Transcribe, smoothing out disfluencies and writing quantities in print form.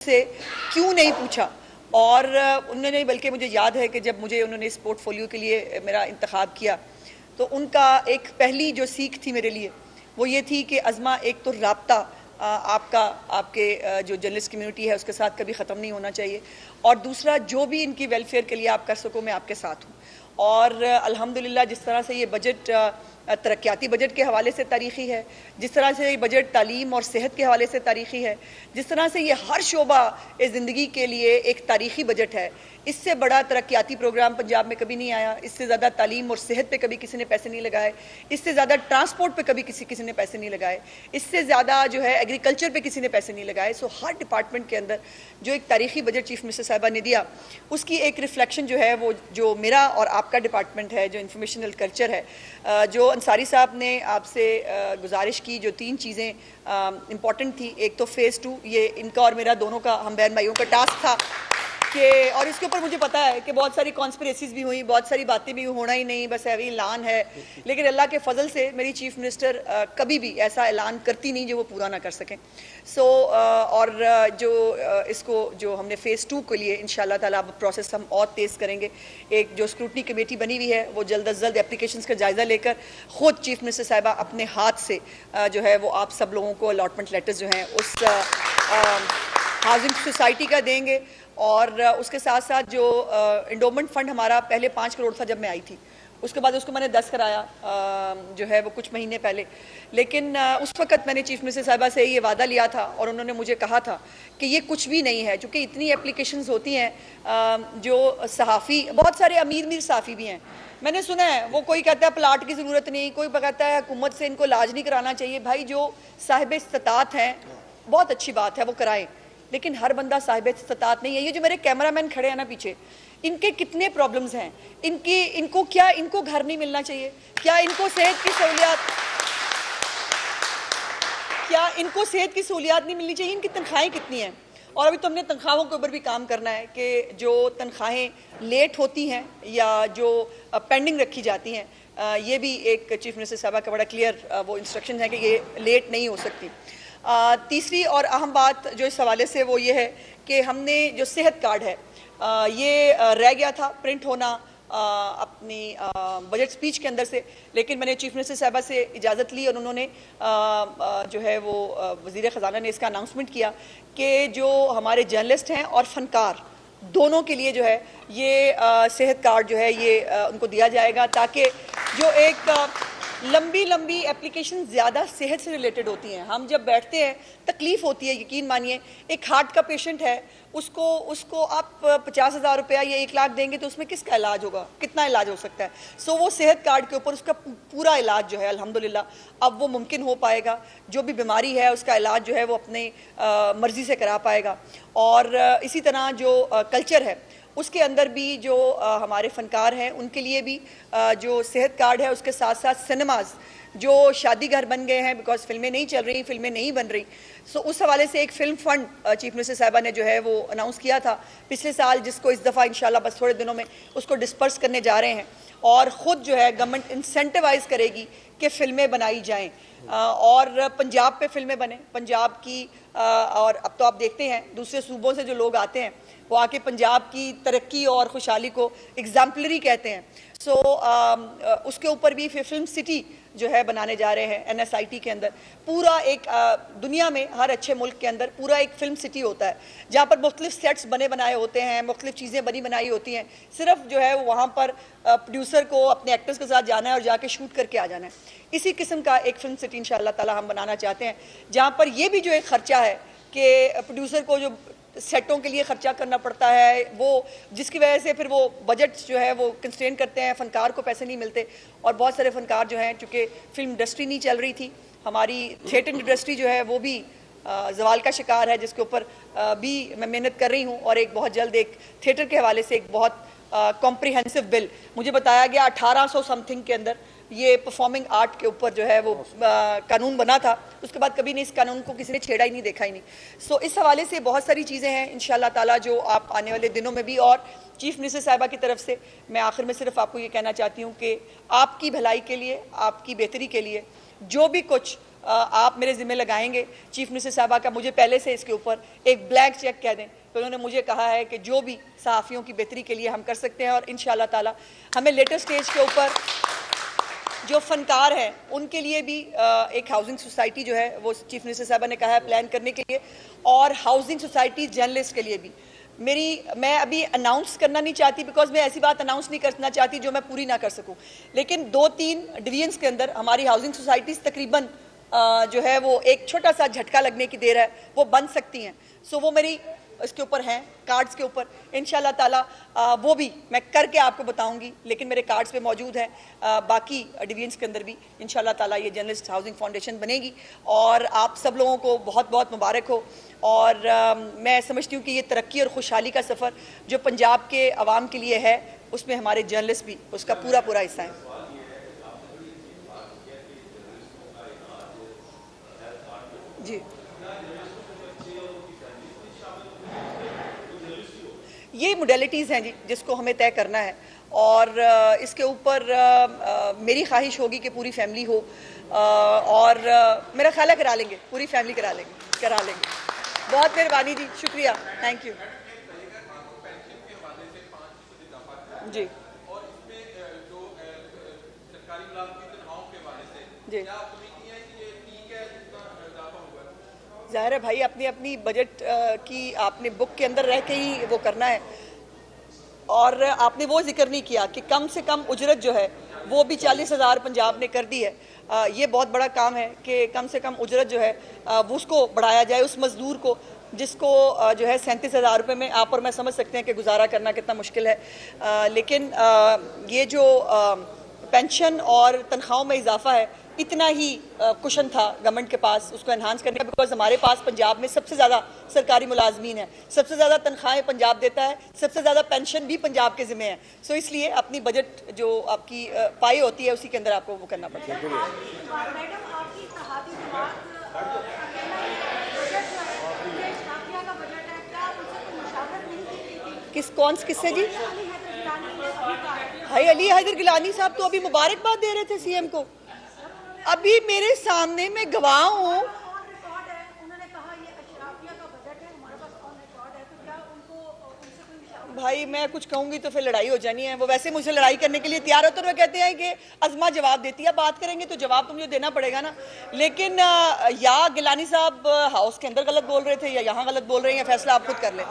سے کیوں نہیں پوچھا، اور انہوں نے بلکہ مجھے یاد ہے کہ جب مجھے انہوں نے اس پورٹ فولیو کے لیے میرا انتخاب کیا تو ان کا ایک پہلی جو سیکھ تھی میرے لیے وہ یہ تھی کہ عظمہ ایک تو رابطہ آپ کے جو جرنلسٹ کمیونٹی ہے اس کے ساتھ کبھی ختم نہیں ہونا چاہیے، اور دوسرا جو بھی ان کی ویلفیئر کے لیے آپ کر سکو میں آپ کے ساتھ ہوں۔ اور الحمدللہ جس طرح سے یہ بجٹ ترقیاتی بجٹ کے حوالے سے تاریخی ہے، جس طرح سے یہ بجٹ تعلیم اور صحت کے حوالے سے تاریخی ہے، جس طرح سے یہ ہر شعبہ زندگی کے لیے ایک تاریخی بجٹ ہے، اس سے بڑا ترقیاتی پروگرام پنجاب میں کبھی نہیں آیا، اس سے زیادہ تعلیم اور صحت پہ کبھی کسی نے پیسے نہیں لگائے، اس سے زیادہ ٹرانسپورٹ پہ کبھی کسی نے پیسے نہیں لگائے، اس سے زیادہ جو ہے ایگریکلچر پہ کسی نے پیسے نہیں لگائے۔ سو ہر ڈپارٹمنٹ کے اندر جو ایک تاریخی بجٹ چیف منسٹر صاحبہ نے دیا، اس کی ایک ریفلیکشن جو ہے وہ جو میرا اور آپ کا ڈپارٹمنٹ ہے، جو انفارمیشنل کلچر ہے، جو انصاری صاحب نے آپ سے گزارش کی، جو 3 چیزیں امپورٹنٹ تھی، ایک تو فیز 2، یہ ان کا اور میرا دونوں کا، ہم بہن بھائیوں کا ٹاسک تھا کہ، اور اس کے اوپر مجھے پتا ہے کہ بہت ساری کانسپریسیز بھی ہوئیں، بہت ساری باتیں بھی ہونا ہی نہیں، بس ابھی اعلان ہے، لیکن اللہ کے فضل سے میری چیف منسٹر کبھی بھی ایسا اعلان کرتی نہیں جو وہ پورا نہ کر سکیں۔ سو اور جو اس کو جو ہم نے فیز 2 کے لیے انشاءاللہ تعالیٰ اب پروسیس ہم اور تیز کریں گے، ایک جو اسکروٹنی کمیٹی بنی ہوئی ہے وہ جلد از جلد اپلیکیشنز کا جائزہ لے کر خود چیف منسٹر صاحبہ اپنے ہاتھ سے جو ہے وہ آپ سب لوگوں کو الاٹمنٹ لیٹرز جو ہیں اس ہاؤسنگ سوسائٹی کا دیں گے، اور اس کے ساتھ ساتھ جو انڈومنٹ فنڈ ہمارا پہلے 5 کروڑ تھا جب میں آئی تھی، اس کے بعد اس کو میں نے 10 کرایا جو ہے وہ کچھ مہینے پہلے، لیکن اس وقت میں نے چیف منسٹر صاحبہ سے یہ وعدہ لیا تھا اور انہوں نے مجھے کہا تھا کہ یہ کچھ بھی نہیں ہے، چونکہ اتنی اپلیکیشنز ہوتی ہیں، جو صحافی بہت سارے امیر صحافی بھی ہیں، میں نے سنا ہے وہ کوئی کہتا ہے پلاٹ کی ضرورت نہیں، کوئی کہتا ہے حکومت سے ان کو علاج نہیں کرانا چاہیے۔ بھائی جو صاحب استطاعت ہیں بہت اچھی بات ہے وہ کرائیں، لیکن ہر بندہ صاحب استطاعت نہیں ہے۔ یہ جو میرے کیمرہ مین کھڑے ہیں نا پیچھے، ان کے کتنے پرابلمز ہیں، ان کو گھر نہیں ملنا چاہیے، کیا ان کو صحت کی سہولیات نہیں ملنی چاہیے، ان کی تنخواہیں کتنی ہیں؟ اور ابھی تو ہم نے تنخواہوں کے اوپر بھی کام کرنا ہے کہ جو تنخواہیں لیٹ ہوتی ہیں یا جو پینڈنگ رکھی جاتی ہیں، یہ بھی ایک چیف منسٹر صاحبہ کا بڑا کلیئر وہ انسٹرکشن ہے کہ یہ لیٹ نہیں ہو سکتی۔ تیسری اور اہم بات جو اس حوالے سے وہ یہ ہے کہ ہم نے جو صحت کارڈ ہے یہ رہ گیا تھا پرنٹ ہونا اپنی بجٹ سپیچ کے اندر سے، لیکن میں نے چیف منسٹر صاحبہ سے اجازت لی اور انہوں نے جو ہے وہ وزیر خزانہ نے اس کا اناؤنسمنٹ کیا کہ جو ہمارے جرنلسٹ ہیں اور فنکار دونوں کے لیے جو ہے یہ صحت کارڈ جو ہے یہ ان کو دیا جائے گا، تاکہ جو ایک لمبی اپلیکیشن زیادہ صحت سے ریلیٹڈ ہوتی ہیں، ہم جب بیٹھتے ہیں تکلیف ہوتی ہے، یقین مانیے ایک ہارٹ کا پیشنٹ ہے، اس کو آپ 50,000 روپیہ یا 1 لاکھ دیں گے تو اس میں کس کا علاج ہوگا، کتنا علاج ہو سکتا ہے؟ سو وہ صحت کارڈ کے اوپر اس کا پورا علاج جو ہے الحمدللہ اب وہ ممکن ہو پائے گا، جو بھی بیماری ہے اس کا علاج جو ہے وہ اپنے مرضی سے کرا پائے گا۔ اور اسی طرح جو کلچر ہے اس کے اندر بھی جو ہمارے فنکار ہیں ان کے لیے بھی جو صحت کارڈ ہے، اس کے ساتھ ساتھ سنیماز جو شادی گھر بن گئے ہیں بیکاز فلمیں نہیں چل رہی، فلمیں نہیں بن رہی، سو اس حوالے سے ایک فلم فنڈ چیف منسٹر صاحبہ نے جو ہے وہ اناؤنس کیا تھا پچھلے سال، جس کو اس دفعہ انشاءاللہ بس تھوڑے دنوں میں اس کو ڈسپرس کرنے جا رہے ہیں، اور خود جو ہے گورنمنٹ انسینٹیوائز کرے گی کہ فلمیں بنائی جائیں اور پنجاب پہ فلمیں بنیں، پنجاب کی، اور اب تو آپ دیکھتے ہیں دوسرے صوبوں سے جو لوگ آتے ہیں وہ آ کے پنجاب کی ترقی اور خوشحالی کو ایگزامپلری کہتے ہیں۔ سو اس کے اوپر بھی فلم سٹی جو ہے بنانے جا رہے ہیں NSIT کے اندر، پورا ایک دنیا میں ہر اچھے ملک کے اندر پورا ایک فلم سٹی ہوتا ہے جہاں پر مختلف سیٹس بنے بنائے ہوتے ہیں، مختلف چیزیں بنی بنائی ہوتی ہیں، صرف جو ہے وہاں پر پروڈیوسر کو اپنے ایکٹرز کے ساتھ جانا ہے اور جا کے شوٹ کر کے آ جانا ہے۔ اسی قسم کا ایک فلم سٹی انشاءاللہ تعالی ہم بنانا چاہتے ہیں، جہاں پر یہ بھی جو ایک خرچہ ہے کہ پروڈیوسر کو جو سیٹوں کے لیے خرچہ کرنا پڑتا ہے، وہ جس کی وجہ سے پھر وہ بجٹ جو ہے وہ کنسٹرین کرتے ہیں، فنکار کو پیسے نہیں ملتے، اور بہت سارے فنکار جو ہیں چونکہ فلم انڈسٹری نہیں چل رہی تھی، ہماری تھیٹر انڈسٹری جو ہے وہ بھی زوال کا شکار ہے، جس کے اوپر بھی میں محنت کر رہی ہوں، اور ایک بہت جلد ایک تھیٹر کے حوالے سے ایک بہت کمپریہنسو بل مجھے بتایا گیا 1800 سم تھنگ کے اندر یہ پرفارمنگ آرٹ کے اوپر جو ہے وہ قانون بنا تھا، اس کے بعد کبھی نہیں اس قانون کو کسی نے چھیڑا ہی نہیں، دیکھا ہی نہیں۔ سو اس حوالے سے بہت ساری چیزیں ہیں انشاءاللہ تعالیٰ جو آپ آنے والے دنوں میں بھی، اور چیف منسٹر صاحبہ کی طرف سے میں آخر میں صرف آپ کو یہ کہنا چاہتی ہوں کہ آپ کی بھلائی کے لیے، آپ کی بہتری کے لیے جو بھی کچھ آپ میرے ذمہ لگائیں گے چیف منسٹر صاحبہ کا مجھے پہلے سے اس کے اوپر ایک بلینک چیک کہہ دیں، تو انہوں نے مجھے کہا ہے کہ جو بھی صحافیوں کی بہتری کے لیے ہم کر سکتے ہیں، اور انشاءاللہ تعالی ہمیں لیٹر سٹیج کے اوپر جو فنکار ہیں ان کے لیے بھی ایک ہاؤسنگ سوسائٹی جو ہے وہ چیف منسٹر صاحبہ نے کہا ہے پلان کرنے کے لیے، اور ہاؤسنگ سوسائٹی جرنلسٹ کے لیے بھی میں ابھی اناؤنس کرنا نہیں چاہتی، بیکاز میں ایسی بات اناؤنس نہیں کرنا چاہتی جو میں پوری نہ کر سکوں، لیکن 2-3 ڈویژنز کے اندر ہماری ہاؤسنگ سوسائٹیز تقریباً جو ہے وہ ایک چھوٹا سا جھٹکا لگنے کی دیر ہے، وہ بن سکتی ہیں، سو وہ میری اس کے اوپر ہیں کارڈز کے اوپر، انشاءاللہ تعالیٰ وہ بھی میں کر کے آپ کو بتاؤں گی، لیکن میرے کارڈز پہ موجود ہیں۔ باقی ڈویژنز کے اندر بھی انشاءاللہ تعالیٰ یہ جرنلسٹ ہاؤسنگ فاؤنڈیشن بنے گی، اور آپ سب لوگوں کو بہت بہت مبارک ہو، اور میں سمجھتی ہوں کہ یہ ترقی اور خوشحالی کا سفر جو پنجاب کے عوام کے لیے ہے، اس میں ہمارے جرنلسٹ بھی اس کا پورا حصہ ہیں۔ جی، یہ موڈیلٹیز ہیں جی جس کو ہمیں طے کرنا ہے، اور اس کے اوپر میری خواہش ہوگی کہ پوری فیملی ہو، اور میرا خیال ہے کرا لیں گے، پوری فیملی کرا لیں گے۔ بہت مہربانی جی، شکریہ، تھینک یو جی جی۔ ظاہر ہے بھائی، اپنی بجٹ کی آپ نے بک کے اندر رہ کے ہی وہ کرنا ہے، اور آپ نے وہ ذکر نہیں کیا کہ کم سے کم اجرت جو ہے وہ بھی 40,000 پنجاب نے کر دی ہے۔ یہ بہت بڑا کام ہے کہ کم سے کم اجرت جو ہے وہ اس کو بڑھایا جائے، اس مزدور کو جس کو جو ہے 37,000 روپے میں آپ اور میں سمجھ سکتے ہیں کہ گزارا کرنا کتنا مشکل ہے، لیکن یہ جو پینشن اور تنخواہوں میں اضافہ ہے، اتنا ہی کشن تھا گورنمنٹ کے پاس اس کو انہانس کرنے کا، بیکاز ہمارے پاس پنجاب میں سب سے زیادہ سرکاری ملازمین ہیں، سب سے زیادہ تنخواہیں پنجاب دیتا ہے، سب سے زیادہ پینشن بھی پنجاب کے ذمہ ہے، سو اس لیے اپنی بجٹ جو آپ کی پائی ہوتی ہے اسی کے اندر آپ کو وہ کرنا پڑتا ہے۔ کس سے جی؟ بھائی علی حیدر گیلانی صاحب تو ابھی مبارکباد دے رہے تھے سی ایم کو، ابھی میرے سامنے، میں گواہ ہوں۔ بھائی میں کچھ کہوں گی تو پھر لڑائی ہو جانی ہے، وہ ویسے مجھ سے لڑائی کرنے کے لیے تیار ہوتے ہیں، وہ کہتے ہیں کہ عظمہ جواب دیتی ہے، بات کریں گے تو جواب تو مجھے دینا پڑے گا نا، لیکن یا گیلانی صاحب ہاؤس کے اندر غلط بول رہے تھے یا یہاں غلط بول رہے ہیں، یا فیصلہ آپ خود کر لیں۔